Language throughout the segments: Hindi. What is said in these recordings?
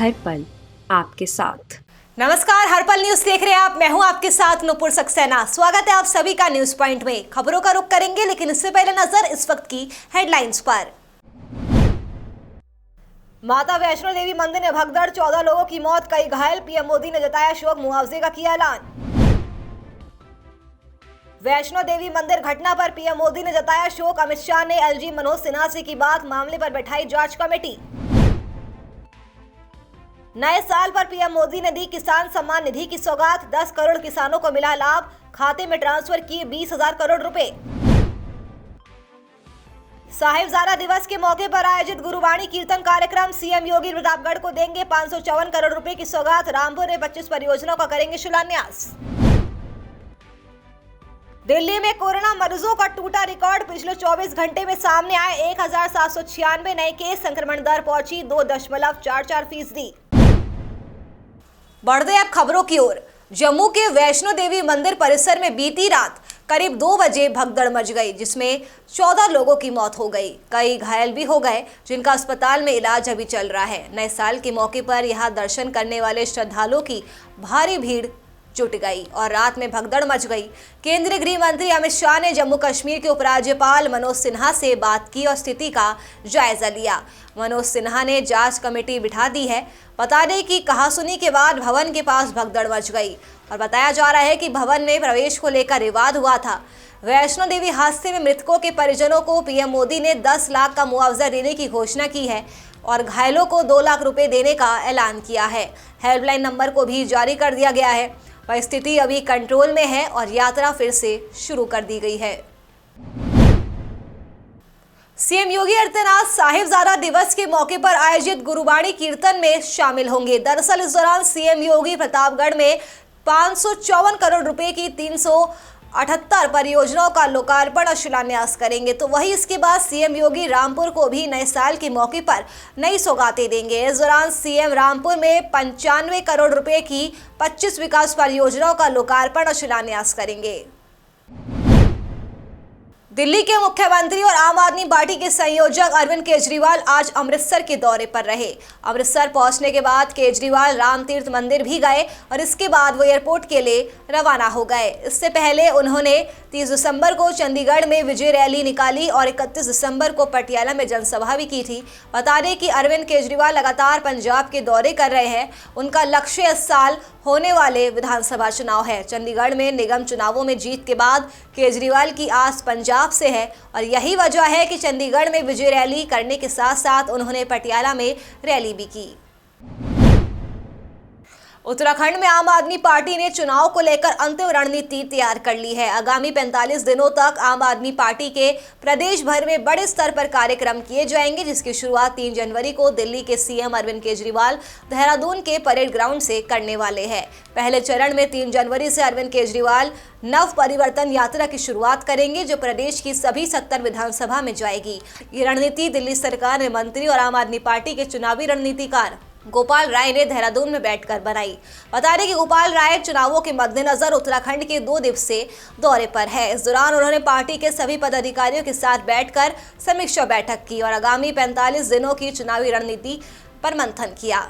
हर पल आपके साथ। नमस्कार, हर पल न्यूज देख रहे हैं आप। मैं हूं आपके साथ नूपुर सक्सेना। स्वागत है आप सभी का न्यूज पॉइंट में। खबरों का रुख करेंगे, लेकिन इससे पहले नजर इस वक्त की हेडलाइंस पर। माता वैष्णो देवी मंदिर में भगदड़, 14 लोगों की मौत, कई घायल। पीएम मोदी ने जताया शोक, मुआवजे का किया ऐलान। वैष्णो देवी मंदिर घटना पर पीएम मोदी ने जताया शोक। अमित शाह ने एलजी मनोज सिन्हा से की बात, मामले पर बैठाई जांच कमेटी। नए साल पर पीएम मोदी ने दी किसान सम्मान निधि की सौगात, 10 करोड़ किसानों को मिला लाभ, खाते में ट्रांसफर किए 20,000 करोड़ रुपए। साहिबजादा दिवस के मौके पर आयोजित गुरुवाणी कीर्तन कार्यक्रम, सीएम योगी प्रतापगढ़ को देंगे 554 करोड़ रुपए की सौगात, रामपुर में 25 परियोजनाओं का करेंगे शिलान्यास। दिल्ली में कोरोना मरीजों का टूटा रिकॉर्ड, पिछले 24 घंटे में सामने आए 1796 नए केस, संक्रमण दर पहुंची 2.44%। बढ़ते अब खबरों की ओर। जम्मू के वैष्णो देवी मंदिर परिसर में बीती रात करीब 2 बजे भगदड़ मच गई, जिसमें 14 लोगों की मौत हो गई, कई घायल भी हो गए, जिनका अस्पताल में इलाज अभी चल रहा है। नए साल के मौके पर यहां दर्शन करने वाले श्रद्धालुओं की भारी भीड़ जुट गई और रात में भगदड़ मच गई। केंद्रीय गृह मंत्री अमित शाह ने जम्मू कश्मीर के उपराज्यपाल मनोज सिन्हा से बात की और स्थिति का जायजा लिया। मनोज सिन्हा ने जांच कमेटी बिठा दी है। बता दें कि कहासुनी के बाद भवन के पास भगदड़ मच गई और बताया जा रहा है कि भवन में प्रवेश को लेकर विवाद हुआ था। वैष्णो देवी हादसे में मृतकों के परिजनों को पीएम मोदी ने 10 लाख का मुआवजा देने की घोषणा की है और घायलों को 2 लाख रुपए देने का ऐलान किया है। हेल्पलाइन नंबर को भी जारी कर दिया गया है। परिस्थिति अभी कंट्रोल में है और यात्रा फिर से शुरू कर दी गई है। सीएम योगी आदित्यनाथ साहिबजादा दिवस के मौके पर आयोजित गुरुवाणी कीर्तन में शामिल होंगे। दरअसल इस दौरान सीएम योगी प्रतापगढ़ में 554 करोड़ रुपए की 378 परियोजनाओं का लोकार्पण और शिलान्यास करेंगे। तो वहीं इसके बाद सीएम योगी रामपुर को भी नए साल के मौके पर नई सौगातें देंगे। इस दौरान सीएम रामपुर में 95 करोड़ रुपए की 25 विकास परियोजनाओं का लोकार्पण और शिलान्यास करेंगे। दिल्ली के मुख्यमंत्री और आम आदमी पार्टी के संयोजक अरविंद केजरीवाल आज अमृतसर के दौरे पर रहे। अमृतसर पहुंचने के बाद केजरीवाल राम तीर्थ मंदिर भी गए और इसके बाद वो एयरपोर्ट के लिए रवाना हो गए। इससे पहले उन्होंने 30 दिसंबर को चंडीगढ़ में विजय रैली निकाली और 31 दिसंबर को पटियाला में जनसभा भी की थी। बता दें कि अरविंद केजरीवाल लगातार पंजाब के दौरे कर रहे हैं। उनका लक्ष्य इस साल होने वाले विधानसभा चुनाव है। चंडीगढ़ में निगम चुनावों में जीत के बाद केजरीवाल की आस पंजाब से है और यही वजह है कि चंडीगढ़ में विजय रैली करने के साथ साथ उन्होंने पटियाला में रैली भी की। उत्तराखंड में आम आदमी पार्टी ने चुनाव को लेकर अंतिम रणनीति तैयार कर ली है। आगामी 45 दिनों तक आम आदमी पार्टी के प्रदेश भर में बड़े स्तर पर कार्यक्रम किए जाएंगे, जिसकी शुरुआत 3 जनवरी को दिल्ली के सीएम अरविंद केजरीवाल देहरादून के परेड ग्राउंड से करने वाले हैं। पहले चरण में 3 जनवरी से अरविंद केजरीवाल नव परिवर्तन यात्रा की शुरुआत करेंगे, जो प्रदेश की सभी 70 विधानसभा में जाएगी। ये रणनीति दिल्ली सरकार ने मंत्री और आम आदमी पार्टी के चुनावी रणनीतिकार गोपाल राय ने देहरादून में बैठकर बनाई। बता दें कि गोपाल राय चुनावों के मद्देनजर उत्तराखंड के 2 दिवसीय दौरे पर है। इस दौरान उन्होंने पार्टी के सभी पदाधिकारियों के साथ बैठकर समीक्षा बैठक की और आगामी 45 दिनों की चुनावी रणनीति पर मंथन किया।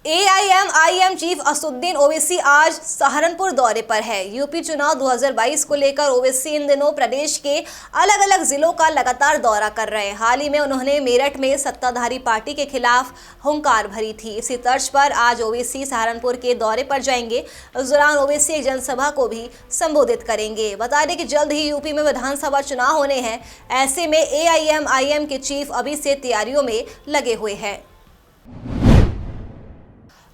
एआईएमआईएम चीफ असदुद्दीन ओवैसी आज सहारनपुर दौरे पर है। यूपी चुनाव 2022 को लेकर ओवैसी इन दिनों प्रदेश के अलग अलग जिलों का लगातार दौरा कर रहे हैं। हाल ही में उन्होंने मेरठ में सत्ताधारी पार्टी के खिलाफ हुंकार भरी थी। इसी तर्ज पर आज ओवैसी सहारनपुर के दौरे पर जाएंगे। इस दौरान ओवैसी एक जनसभा को भी संबोधित करेंगे। बता दें कि जल्द ही यूपी में विधानसभा चुनाव होने हैं। ऐसे में एआईएमआईएम के चीफ अभी से तैयारियों में लगे हुए हैं।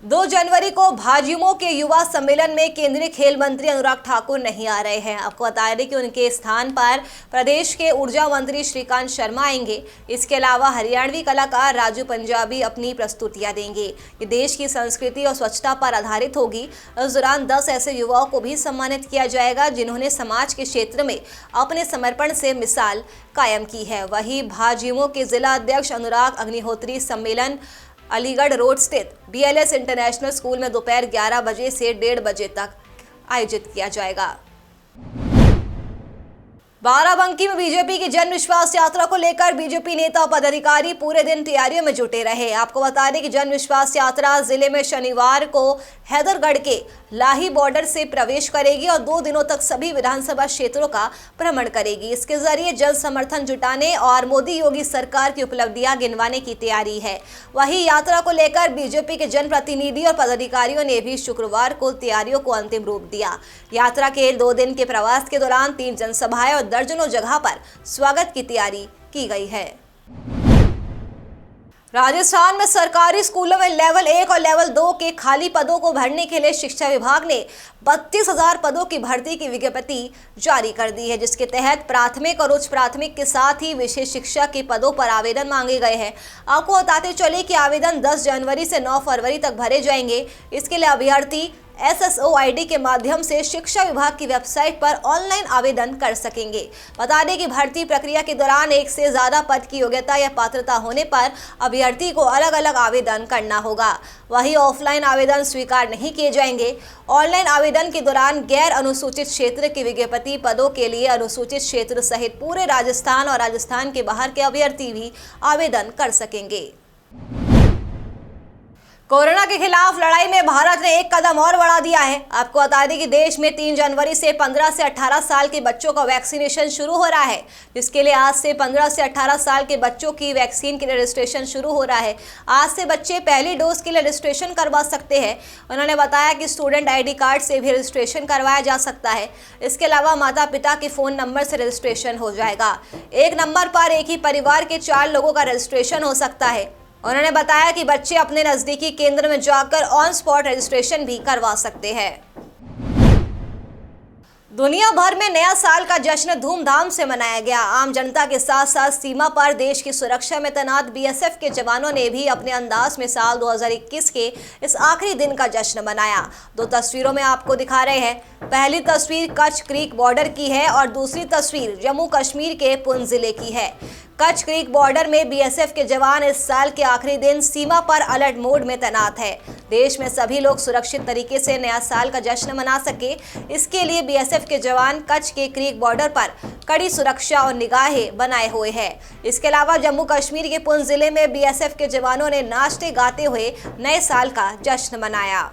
2 जनवरी को भाजयुमो के युवा सम्मेलन में केंद्रीय खेल मंत्री अनुराग ठाकुर नहीं आ रहे हैं। आपको बता दें कि उनके स्थान पर प्रदेश के ऊर्जा मंत्री श्रीकांत शर्मा आएंगे। इसके अलावा हरियाणवी कलाकार राजू पंजाबी अपनी प्रस्तुतियां देंगे। ये देश की संस्कृति और स्वच्छता पर आधारित होगी। इस दौरान 10 ऐसे युवाओं को भी सम्मानित किया जाएगा जिन्होंने समाज के क्षेत्र में अपने समर्पण से मिसाल कायम की है। वहीं भाजयुमो के जिला अध्यक्ष अनुराग अग्निहोत्री सम्मेलन अलीगढ़ रोड स्थित BLS इंटरनेशनल स्कूल में दोपहर 11 बजे से 1:30 बजे तक आयोजित किया जाएगा। बाराबंकी में बीजेपी की जन विश्वास यात्रा को लेकर बीजेपी नेता और पदाधिकारी पूरे दिन तैयारियों में जुटे रहे। आपको बता दें कि जन विश्वास यात्रा जिले में शनिवार को हैदरगढ़ के लाही बॉर्डर से प्रवेश करेगी और 2 दिनों तक सभी विधानसभा क्षेत्रों का भ्रमण करेगी। इसके जरिए जन समर्थन जुटाने और मोदी योगी सरकार की उपलब्धियां गिनवाने की तैयारी है। वहीं यात्रा को लेकर बीजेपी के जनप्रतिनिधि और पदाधिकारियों ने भी शुक्रवार को तैयारियों को अंतिम रूप दिया। यात्रा के 2 दिन के प्रवास के दौरान 3 जनसभाएं और दर्जनों जगह पर स्वागत की तैयारी की गई है। राजस्थान में सरकारी स्कूलों में लेवल 1 और लेवल 2 के खाली पदों को भरने के लिए शिक्षा विभाग ने 32,000 पदों की भर्ती की विज्ञप्ति जारी कर दी है, जिसके तहत प्राथमिक और उच्च प्राथमिक के साथ ही विशेष शिक्षा के पदों पर आवेदन मांगे गए हैं। आपको बताते चले कि आवेदन 10 जनवरी से 9 फरवरी तक भरे जाएंगे। इसके लिए अभ्यर्थी SSOID के माध्यम से शिक्षा विभाग की वेबसाइट पर ऑनलाइन आवेदन कर सकेंगे। बता दें कि भर्ती प्रक्रिया के दौरान 1 से ज्यादा पद की योग्यता या पात्रता होने पर अभ्यर्थी को अलग अलग आवेदन करना होगा। वहीं ऑफलाइन आवेदन स्वीकार नहीं किए जाएंगे। ऑनलाइन आवेदन के दौरान गैर अनुसूचित क्षेत्र की विज्ञप्ति पदों के लिए अनुसूचित क्षेत्र सहित पूरे राजस्थान और राजस्थान के बाहर के अभ्यर्थी भी आवेदन कर सकेंगे। कोरोना के खिलाफ लड़ाई में भारत ने एक कदम और बढ़ा दिया है। आपको बता दें कि देश में 3 जनवरी से 15 से 18 साल के बच्चों का वैक्सीनेशन शुरू हो रहा है, जिसके लिए आज से 15 से 18 साल के बच्चों की वैक्सीन के लिए रजिस्ट्रेशन शुरू हो रहा है। आज से बच्चे पहली डोज के लिए रजिस्ट्रेशन करवा सकते हैं। उन्होंने बताया कि स्टूडेंट ID कार्ड से भी रजिस्ट्रेशन करवाया जा सकता है। इसके अलावा माता पिता के फ़ोन नंबर से रजिस्ट्रेशन हो जाएगा। एक नंबर पर एक ही परिवार के 4 लोगों का रजिस्ट्रेशन हो सकता है। उन्होंने बताया कि बच्चे अपने नजदीकी केंद्र में जाकर ऑन स्पॉट रजिस्ट्रेशन भी करवा सकते हैं। दुनिया भर में नया साल का जश्न धूमधाम से मनाया गया। आम जनता के साथ साथ सीमा पर देश की सुरक्षा में तैनात BSF के जवानों ने भी अपने अंदाज में साल 2021 के इस आखिरी दिन का जश्न मनाया। 2 तस्वीरों में आपको दिखा रहे हैं। पहली तस्वीर कच्छ क्रीक बॉर्डर की है और दूसरी तस्वीर जम्मू कश्मीर के पुंछ जिले की है। कच्छ क्रीक बॉर्डर में BSF के जवान इस साल के आखिरी दिन सीमा पर अलर्ट मोड में तैनात है। देश में सभी लोग सुरक्षित तरीके से नया साल का जश्न मना सके, इसके लिए BSF के जवान कच्छ के क्रीक बॉर्डर पर कड़ी सुरक्षा और निगाहें बनाए हुए हैं। इसके अलावा जम्मू कश्मीर के पुंछ जिले में BSF के जवानों ने नाचते गाते हुए नए साल का जश्न मनाया।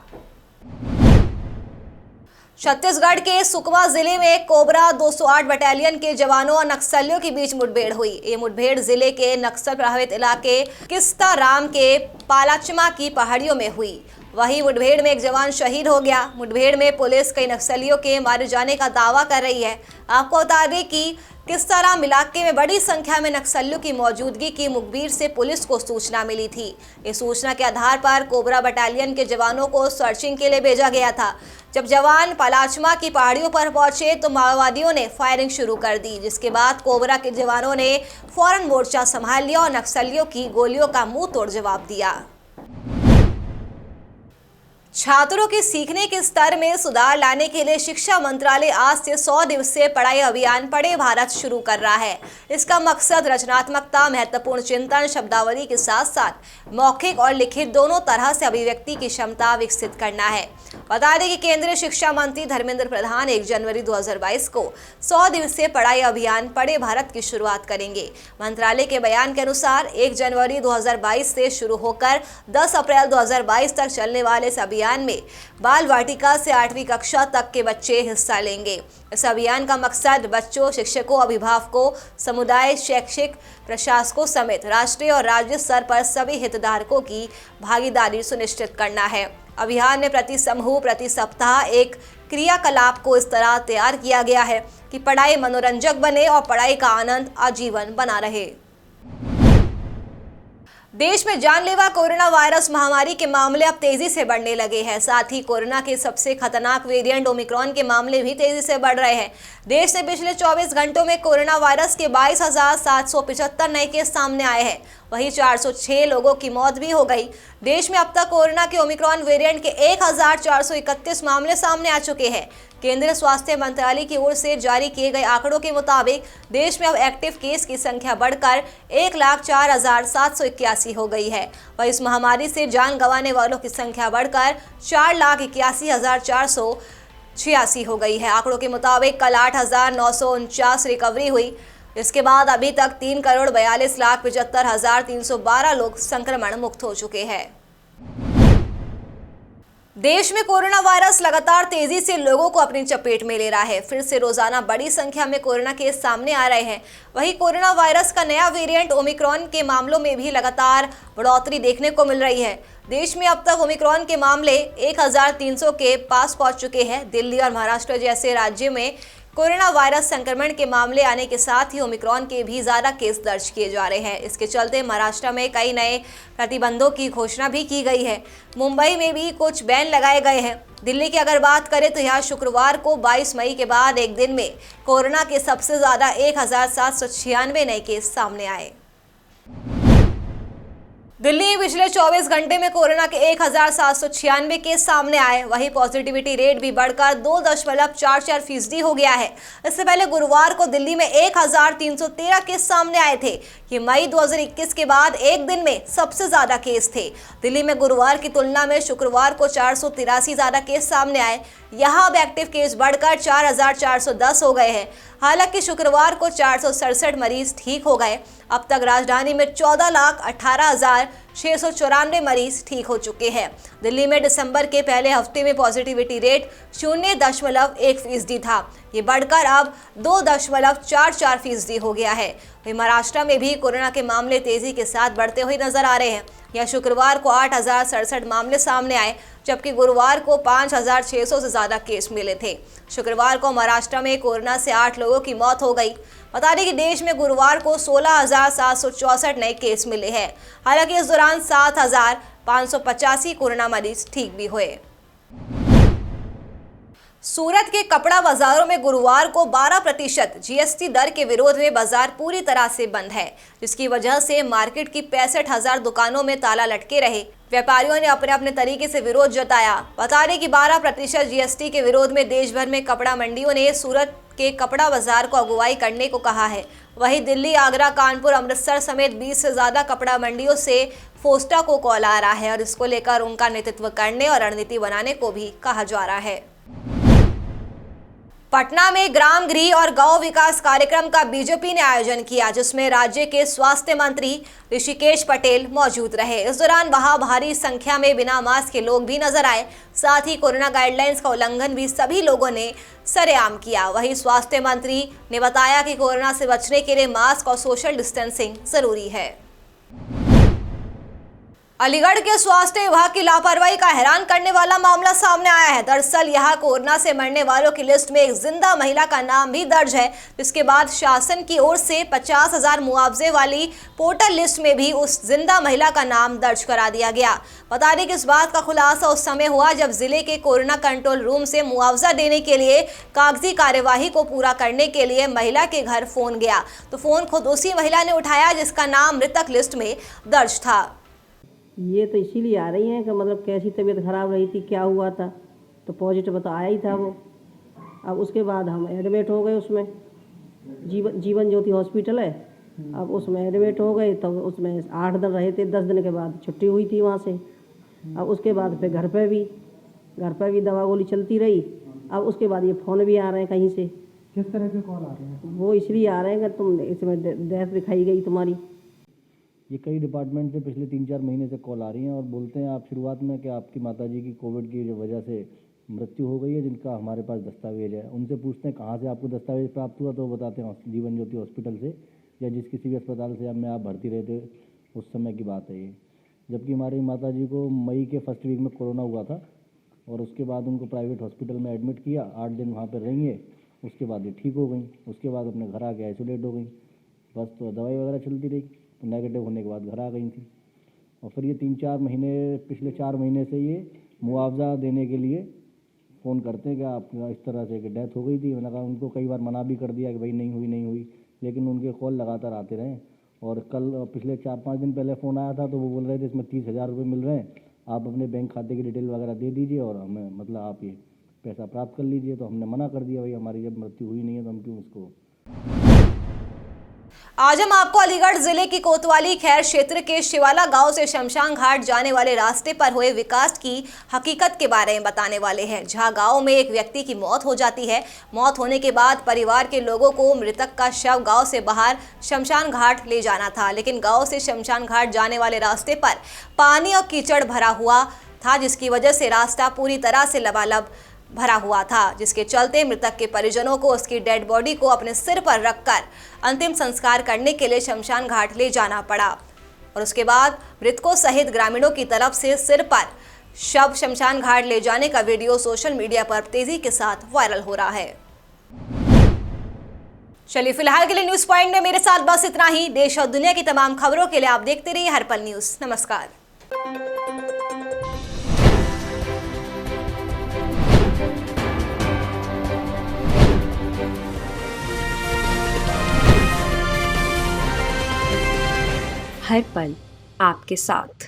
छत्तीसगढ़ के सुकमा जिले में कोबरा 208 बटालियन के जवानों और नक्सलियों के बीच मुठभेड़ हुई। ये मुठभेड़ जिले के नक्सल प्रभावित इलाके किस्ताराम के पालाचमा की पहाड़ियों में हुई। वहीं मुठभेड़ में एक जवान शहीद हो गया। मुठभेड़ में पुलिस कई नक्सलियों के मारे जाने का दावा कर रही है। आपको बता दें कि किस्ताराम इलाके में बड़ी संख्या में नक्सलियों की मौजूदगी की मुखबिर से पुलिस को सूचना मिली थी। इस सूचना के आधार पर कोबरा बटालियन के जवानों को सर्चिंग के लिए भेजा गया था। जब जवान पलाचमा की पहाड़ियों पर पहुंचे तो माओवादियों ने फायरिंग शुरू कर दी, जिसके बाद कोबरा के जवानों ने फौरन मोर्चा संभाल लिया और नक्सलियों की गोलियों का मुंह तोड़ जवाब दिया। छात्रों के सीखने के स्तर में सुधार लाने के लिए शिक्षा मंत्रालय आज से 100 दिवसीय पढ़ाई अभियान पढ़े भारत शुरू कर रहा है। इसका मकसद रचनात्मकता, महत्वपूर्ण चिंतन, शब्दावली के साथ साथ मौखिक और लिखित दोनों तरह से अभिव्यक्ति की क्षमता विकसित करना है। बता दें कि केंद्रीय शिक्षा मंत्री धर्मेंद्र प्रधान 1 जनवरी 2022 को 100 दिवसीय पढ़ाई अभियान पढ़े भारत की शुरुआत करेंगे। मंत्रालय के बयान के अनुसार 1 जनवरी 2022 से शुरू होकर 10 अप्रैल 2022 तक चलने वाले इस अभियान में बाल वाटिका से 8वीं कक्षा तक के बच्चे हिस्सा लेंगे। इस अभियान का मकसद बच्चों, शिक्षकों, अभिभावकों, समुदाय, शैक्षिक प्रशासकों समेत राष्ट्रीय और राज्य स्तर पर सभी हितधारकों की भागीदारी सुनिश्चित करना है। अभियान में प्रति समूह, प्रति सप्ताह एक क्रियाकलाप को इस तरह तैयार किया गया है कि पढ़ाई मनोरंजक बने और पढ़ाई का आनंद आजीवन बना रहे। देश में जानलेवा कोरोना वायरस महामारी के मामले अब तेजी से बढ़ने लगे हैं। साथ ही कोरोना के सबसे खतरनाक वेरिएंट ओमिक्रॉन के मामले भी तेजी से बढ़ रहे हैं। देश ने पिछले 24 घंटों में कोरोना वायरस के 22,775 नए केस सामने आए हैं। वहीं 406 लोगों की मौत भी हो गई। देश में अब तक कोरोना के ओमिक्रॉन वेरिएंट के 1431 मामले सामने आ चुके हैं। केंद्रीय स्वास्थ्य मंत्रालय की ओर से जारी किए गए आंकड़ों के मुताबिक देश में अब एक्टिव केस की संख्या बढ़कर 1,04,781 हो गई है। वहीं इस महामारी से जान गंवाने वालों की संख्या बढ़कर 4,81,400 86 हो गई है। आंकड़ों के मुताबिक कल 8,949 रिकवरी हुई। इसके बाद अभी तक 3,42,75,312 लोग संक्रमण मुक्त हो चुके हैं। देश में कोरोना वायरस लगातार तेजी से लोगों को अपनी चपेट में ले रहा है। फिर से रोजाना बड़ी संख्या में कोरोना केस सामने आ रहे हैं। वहीं कोरोना वायरस का नया वेरिएंट ओमिक्रॉन के मामलों में भी लगातार बढ़ोतरी देखने को मिल रही है। देश में अब तक ओमिक्रॉन के मामले 1,300 के पास पहुंच चुके हैं। दिल्ली और महाराष्ट्र जैसे राज्य में कोरोना वायरस संक्रमण के मामले आने के साथ ही ओमिक्रॉन के भी ज्यादा केस दर्ज किए जा रहे हैं। इसके चलते महाराष्ट्र में कई नए प्रतिबंधों की घोषणा भी की गई है। मुंबई में भी कुछ बैन लगाए गए हैं। दिल्ली की अगर बात करें तो यहाँ शुक्रवार को 22 मई के बाद एक दिन में कोरोना के सबसे ज्यादा 1,796 नए केस सामने आए। दिल्ली में पिछले 24 घंटे में कोरोना के 1,796 केस सामने आए। वहीं पॉजिटिविटी रेट भी बढ़कर 2.44% हो गया है। इससे पहले गुरुवार को दिल्ली में 1,313 केस सामने आए थे। ये मई 2021 के बाद एक दिन में सबसे ज्यादा केस थे। दिल्ली में गुरुवार की तुलना में शुक्रवार को 483 ज्यादा केस सामने आए। यहाँ अब एक्टिव केस बढ़कर 4,410 हो गए हैं। हालांकि शुक्रवार को 467 मरीज ठीक हो गए। अब तक राजधानी में 14,18,694 मरीज ठीक हो चुके हैं। दिल्ली में दिसंबर के पहले हफ्ते में पॉजिटिविटी रेट 0.1% था। ये बढ़कर अब 2.44% हो गया है। वहीं महाराष्ट्र में भी कोरोना के मामले तेजी के साथ बढ़ते हुए नजर आ रहे हैं। यह शुक्रवार को 8,067 मामले सामने आए, जबकि गुरुवार को 5,600 से ज्यादा केस मिले थे। शुक्रवार को महाराष्ट्र में कोरोना से 8 लोगों की मौत हो गई। बता दें कि देश में गुरुवार को 16,764 नए केस मिले हैं। हालांकि इस दौरान 7,585 कोरोना मरीज ठीक भी हुए। सूरत के कपड़ा बाजारों में गुरुवार को 12% जीएसटी दर के विरोध में बाजार पूरी तरह से बंद है, जिसकी वजह से मार्केट की 65,000 दुकानों में ताला लटके रहे। व्यापारियों ने अपने अपने तरीके से विरोध जताया। बता दें कि 12% जीएसटी के विरोध में देश भर में कपड़ा मंडियों ने सूरत के कपड़ा बाजार को अगुवाई करने को कहा है। वहीं दिल्ली, आगरा, कानपुर, अमृतसर समेत 20 से ज्यादा कपड़ा मंडियों से फोस्टा को कॉल आ रहा है और इसको लेकर उनका नेतृत्व करने और रणनीति बनाने को भी कहा जा रहा है। पटना में ग्राम गृह और गौ विकास कार्यक्रम का बीजेपी ने आयोजन किया, जिसमें राज्य के स्वास्थ्य मंत्री ऋषिकेश पटेल मौजूद रहे। इस दौरान वहां भारी संख्या में बिना मास्क के लोग भी नजर आए। साथ ही कोरोना गाइडलाइंस का उल्लंघन भी सभी लोगों ने सरेआम किया। वहीं स्वास्थ्य मंत्री ने बताया कि कोरोना से बचने के लिए मास्क और सोशल डिस्टेंसिंग जरूरी है। अलीगढ़ के स्वास्थ्य विभाग की लापरवाही का हैरान करने वाला मामला सामने आया है। दरअसल यहां कोरोना से मरने वालों की लिस्ट में एक जिंदा महिला का नाम भी दर्ज है, जिसके बाद शासन की ओर से 50,000 मुआवजे वाली पोर्टल लिस्ट में भी उस जिंदा महिला का नाम दर्ज करा दिया गया। बता दें कि इस बात का खुलासा उस समय हुआ जब जिले के कोरोना कंट्रोल रूम से मुआवजा देने के लिए कागजी कार्यवाही को पूरा करने के लिए महिला के घर फोन गया, तो फोन खुद उसी महिला ने उठाया जिसका नाम मृतक लिस्ट में दर्ज था। ये तो इसीलिए आ रही हैं कि मतलब कैसी तबीयत ख़राब रही थी, क्या हुआ था, तो पॉजिटिव तो आया ही था वो। अब उसके बाद हम एडमिट हो गए उसमें, जीवन ज्योति हॉस्पिटल है। अब उसमें एडमिट हो गए तो उसमें 8 दिन रहे थे। 10 दिन के बाद छुट्टी हुई थी वहाँ से। अब उसके बाद फिर घर पे भी दवा गोली चलती रही। अब उसके बाद ये फ़ोन भी आ रहे हैं कहीं से। किस तरह के कॉल आ रहे हैं? वो इसलिए आ रहे हैं कि तुम इसमें डेथ दिखाई गई तुम्हारी। ये कई डिपार्टमेंट से पिछले 3-4 महीने से कॉल आ रही हैं और बोलते हैं आप शुरुआत में कि आपकी माताजी की कोविड की वजह से मृत्यु हो गई है, जिनका हमारे पास दस्तावेज है। उनसे पूछते हैं कहाँ से आपको दस्तावेज प्राप्त हुआ, तो वो बताते हैं जीवन ज्योति हॉस्पिटल से या जिस किसी भी अस्पताल से में आप भर्ती रहे थे उस समय की बात है ये। जबकि हमारी माताजी को मई के फर्स्ट वीक में कोरोना हुआ था और उसके बाद उनको प्राइवेट हॉस्पिटल में एडमिट किया। 8 दिन वहाँ पर रही है, उसके बाद ये ठीक हो गई। उसके बाद अपने घर आके आइसोलेट हो गई। बस तो दवाई वगैरह चलती रही, तो नेगेटिव होने के बाद घर आ गई थी। और फिर ये 3-4 महीने, पिछले 4 महीने से ये मुआवजा देने के लिए फ़ोन करते हैं कि आप इस तरह से कि डेथ हो गई थी। मैंने कहा उनको कई बार मना भी कर दिया कि भाई नहीं हुई, लेकिन उनके कॉल लगातार आते रहे। और कल पिछले 4-5 दिन पहले फ़ोन आया था तो वो बोल रहे थे इसमें 30,000 रुपये मिल रहे हैं, आप अपने बैंक खाते की डिटेल वगैरह दे दीजिए और हमें मतलब आप ये पैसा प्राप्त कर लीजिए। तो हमने मना कर दिया, भाई हमारी जब मृत्यु हुई नहीं है तो हम क्यों उसको। आज हम आपको अलीगढ़ जिले की कोतवाली खैर क्षेत्र के शिवाला गांव से शमशान घाट जाने वाले रास्ते पर हुए विकास की हकीकत के बारे में बताने वाले हैं, जहां गांव में एक व्यक्ति की मौत हो जाती है। मौत होने के बाद परिवार के लोगों को मृतक का शव गांव से बाहर शमशान घाट ले जाना था, लेकिन गांव से शमशान घाट जाने वाले रास्ते पर पानी और कीचड़ भरा हुआ था, जिसकी वजह से रास्ता पूरी तरह से लबालब भरा हुआ था, जिसके चलते मृतक के परिजनों को उसकी डेड बॉडी को अपने सिर पर रखकर अंतिम संस्कार करने के लिए शमशान घाट ले जाना पड़ा। और उसके बाद मृतकों सहित ग्रामीणों की तरफ से सिर पर शव शमशान घाट ले जाने का वीडियो सोशल मीडिया पर तेजी के साथ वायरल हो रहा है। चलिए फिलहाल के लिए न्यूज पॉइंट में मेरे साथ बस इतना ही। देश और दुनिया की तमाम खबरों के लिए आप देखते रहिए हर पल न्यूज। नमस्कार। हर पल आपके साथ।